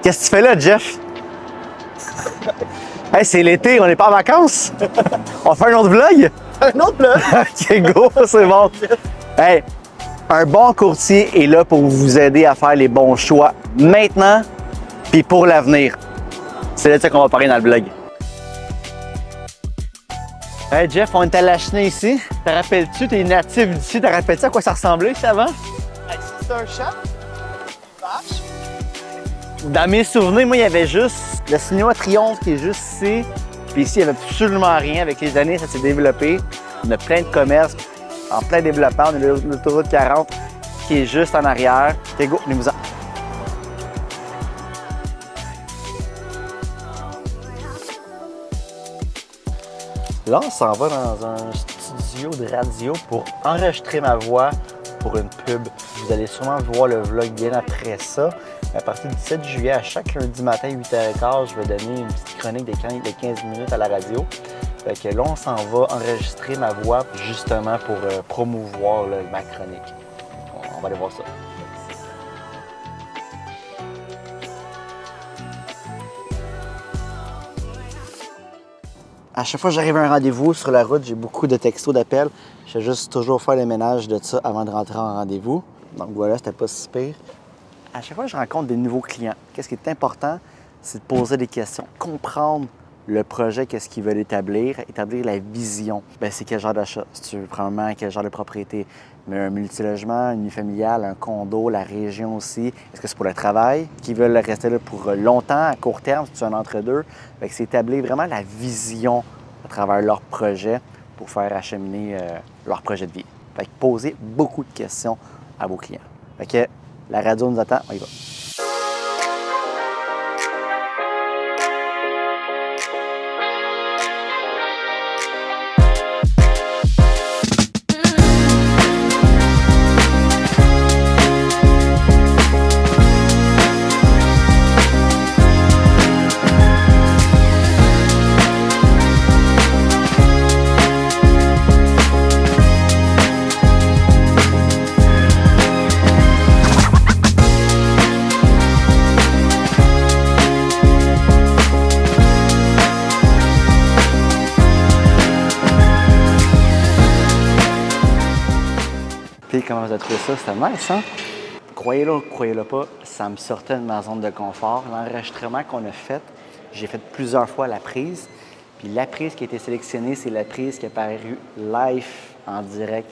Qu'est-ce que tu fais là, Jeff? Hey, c'est l'été, on n'est pas en vacances? On fait un autre vlog? Un autre vlog? Ok, go, c'est bon. Hey, un bon courtier est là pour vous aider à faire les bons choix maintenant puis pour l'avenir. C'est de ça qu'on va parler dans le vlog. Hey Jeff, on est à la Chenée ici. Te rappelles-tu, t'es natif d'ici, te rappelles-tu à quoi ça ressemblait ici avant? Hey, c'est un chat, une vache. Dans mes souvenirs, moi, il y avait juste le cinéma Triomphe qui est juste ici. Puis ici, il n'y avait absolument rien. Avec les années, ça s'est développé. On a plein de commerces en plein développement. On a l'autoroute 40 qui est juste en arrière. OK, go, venez-vous-en. Là, on s'en va dans un studio de radio pour enregistrer ma voix pour une pub. Vous allez sûrement voir le vlog bien après ça. À partir du 7 juillet, à chaque lundi matin, 8h15, je vais donner une petite chronique de 15 minutes à la radio. Fait que là, on s'en va enregistrer ma voix justement pour promouvoir là, ma chronique. On va aller voir ça. À chaque fois que j'arrive à un rendez-vous sur la route, j'ai beaucoup de textos, d'appels. Je vais juste toujours faire le ménage de ça avant de rentrer en rendez-vous. Donc voilà, c'était pas si pire. À chaque fois que je rencontre des nouveaux clients, qu'est-ce qui est important, c'est de poser des questions, comprendre le projet, qu'est-ce qu'ils veulent établir la vision. Bien, c'est quel genre d'achat? Si tu veux, probablement, quel genre de propriété? Mais un multilogement, une unifamiliale, un condo, la région aussi. Est-ce que c'est pour le travail? Qui veulent rester là pour longtemps, à court terme, si tu es un entre-deux? C'est établir vraiment la vision à travers leur projet pour faire acheminer leur projet de vie. Fait que poser beaucoup de questions à vos clients. Fait que la radio nous attend, on y va. Comment vous avez trouvé ça? C'était nice, hein? Croyez-le ou croyez-le pas, ça me sortait de ma zone de confort. L'enregistrement qu'on a fait, j'ai fait plusieurs fois la prise. Puis la prise qui a été sélectionnée, c'est la prise qui est apparue live en direct.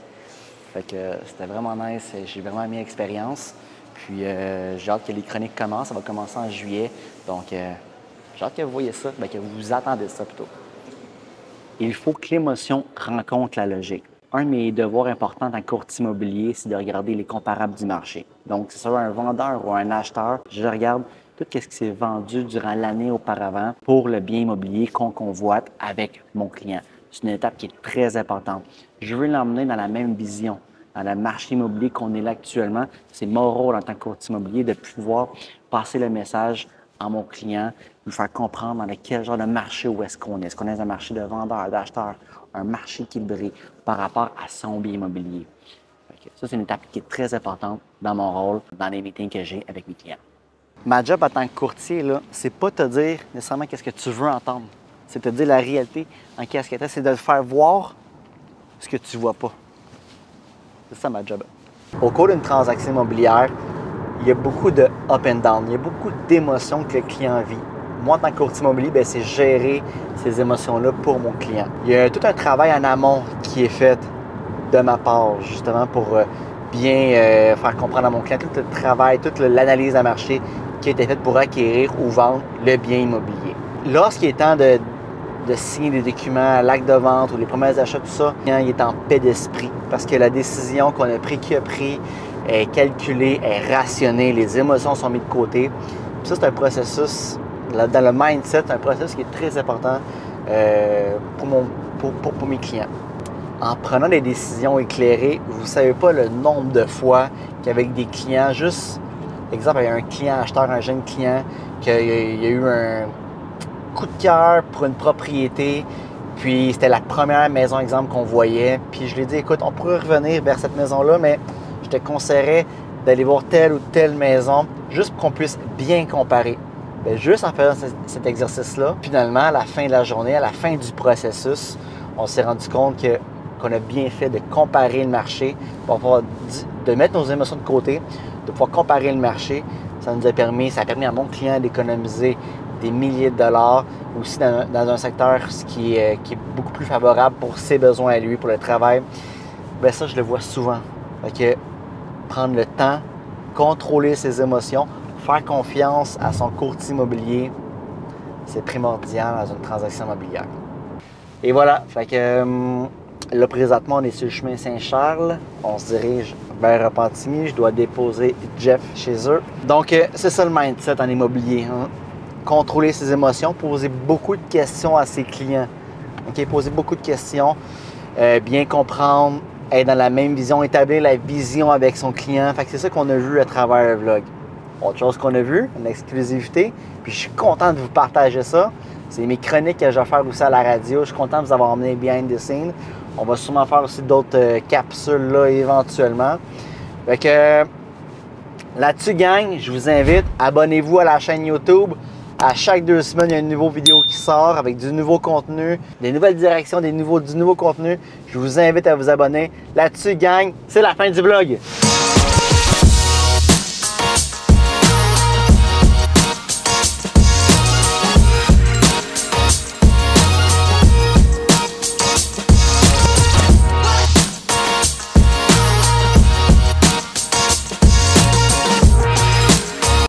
Fait que c'était vraiment nice. J'ai vraiment aimé l'expérience. Puis j'ai hâte que les chroniques commencent. Ça va commencer en juillet. Donc j'ai hâte que vous voyez ça, que vous attendez ça plutôt. Il faut que l'émotion rencontre la logique. Un de mes devoirs importants en courtier immobilier, c'est de regarder les comparables du marché. Donc, que ce soit un vendeur ou un acheteur, je regarde tout ce qui s'est vendu durant l'année auparavant pour le bien immobilier qu'on convoite avec mon client. C'est une étape qui est très importante. Je veux l'emmener dans la même vision, dans le marché immobilier qu'on est là actuellement. C'est mon rôle en tant que courtier immobilier de pouvoir passer le message à mon client, lui faire comprendre dans quel genre de marché où est-ce qu'on est. Est-ce qu'on est dans un marché de vendeurs, d'acheteurs, un marché équilibré par rapport à son bien immobilier. Ça, c'est une étape qui est très importante dans mon rôle, dans les meetings que j'ai avec mes clients. Ma job en tant que courtier, c'est pas te dire nécessairement qu'est-ce que tu veux entendre. C'est te dire la réalité en qu'est-ce que c'est de te faire voir ce que tu vois pas. C'est ça ma job. Au cours d'une transaction immobilière, il y a beaucoup de up and down, il y a beaucoup d'émotions que le client vit. Moi, en tant que courtier immobilier, c'est gérer ces émotions-là pour mon client. Il y a tout un travail en amont qui est fait de ma part, justement, pour bien faire comprendre à mon client tout le travail, toute l'analyse à marché qui a été faite pour acquérir ou vendre le bien immobilier. Lorsqu'il est temps de signer des documents, l'acte de vente ou les promesses d'achat, tout ça, il est en paix d'esprit parce que la décision qu'on a prise, qui a pris, est calculée, est rationnée, les émotions sont mises de côté. Puis ça, c'est un processus, dans le mindset, c'est un processus qui est très important pour mes clients. En prenant des décisions éclairées, vous ne savez pas le nombre de fois qu'avec des clients, juste, exemple, il y a un client acheteur, un jeune client, qu'il y a eu un coup de cœur pour une propriété, puis c'était la première maison, exemple, qu'on voyait, puis je lui ai dit, écoute, on pourrait revenir vers cette maison-là, mais je te conseillerais d'aller voir telle ou telle maison, juste pour qu'on puisse bien comparer. Bien, juste en faisant cet exercice-là, finalement, à la fin de la journée, à la fin du processus, on s'est rendu compte qu'on a bien fait de comparer le marché, de mettre nos émotions de côté, de pouvoir comparer le marché. Ça a permis à mon client d'économiser des milliers de dollars, aussi dans un secteur qui est beaucoup plus favorable pour ses besoins à lui, pour le travail. Bien, ça, je le vois souvent. Fait que prendre le temps, contrôler ses émotions, faire confiance à son courtier immobilier, c'est primordial dans une transaction immobilière. Et voilà, fait que là, présentement, on est sur le chemin Saint-Charles. On se dirige vers Repentigny. Je dois déposer Jeff chez eux. Donc, c'est ça le mindset en immobilier. Hein? Contrôler ses émotions, poser beaucoup de questions à ses clients. Okay? Poser beaucoup de questions, bien comprendre, être dans la même vision, établir la vision avec son client. Fait que c'est ça qu'on a vu à travers le vlog. Autre chose qu'on a vu, une exclusivité. Puis je suis content de vous partager ça. C'est mes chroniques que je vais faire aussi à la radio. Je suis content de vous avoir emmené behind the scenes. On va sûrement faire aussi d'autres capsules là éventuellement. Fait que là-dessus, gang, je vous invite, abonnez-vous à la chaîne YouTube. À chaque 2 semaines, il y a une nouvelle vidéo qui sort avec du nouveau contenu, des nouvelles directions, du nouveau contenu. Je vous invite à vous abonner. Là-dessus, gang, c'est la fin du vlog.